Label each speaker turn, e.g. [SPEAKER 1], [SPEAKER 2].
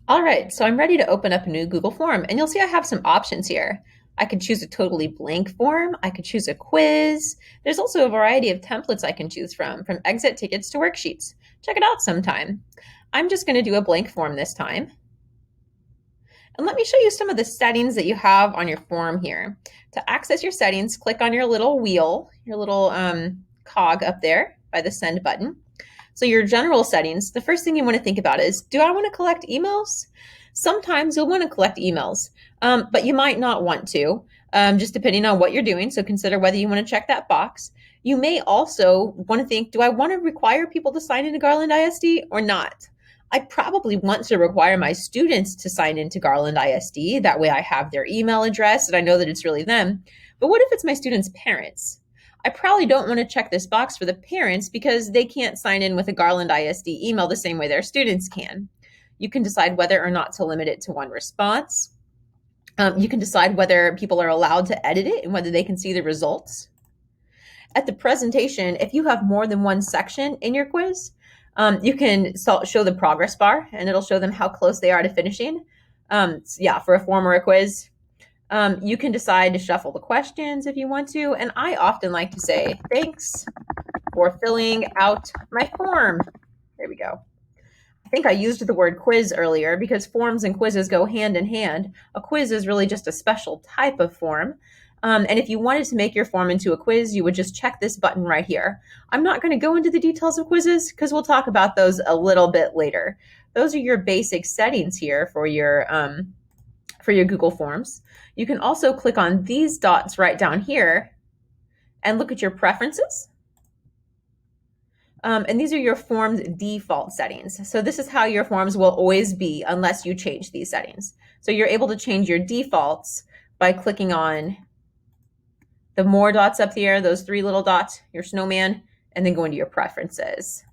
[SPEAKER 1] All right, so I'm ready to open up a new Google form, and you'll see I have some options here. I could choose a totally blank form. I could choose a quiz. There's also a variety of templates I can choose from exit tickets to worksheets. Check it out sometime. I'm just going to do a blank form this time. And let me show you some of the settings that you have on your form here. To access your settings, click on your little wheel, your little cog up there by the send button. So your general settings, the first thing you want to think about is, do I want to collect emails? Sometimes you'll want to collect emails, but you might not want to, just depending on what you're doing. So consider whether you want to check that box. You may also want to think, do I want to require people to sign into Garland ISD or not? I probably want to require my students to sign into Garland ISD. That way I have their email address and I know that it's really them. But what if it's my students' parents? I probably don't want to check this box for the parents because they can't sign in with a Garland ISD email the same way their students can. You can decide whether or not to limit it to one response. You can decide whether people are allowed to edit it and whether they can see the results. At the presentation, if you have more than one section in your quiz, you can show the progress bar and it'll show them how close they are to finishing. Yeah, for a form or a quiz. You can decide to shuffle the questions if you want to. And I often like to say, thanks for filling out my form. There we go. I think I used the word quiz earlier because forms and quizzes go hand in hand. A quiz is really just a special type of form. And if you wanted to make your form into a quiz, you would just check this button right here. I'm not going to go into the details of quizzes because we'll talk about those a little bit later. Those are your basic settings here for your Google Forms. You can also click on these dots right down here and look at your preferences. And these are your form's default settings. So this is how your forms will always be unless you change these settings. So you're able to change your defaults by clicking on the more dots up here, those three little dots, your snowman, and then go into your preferences.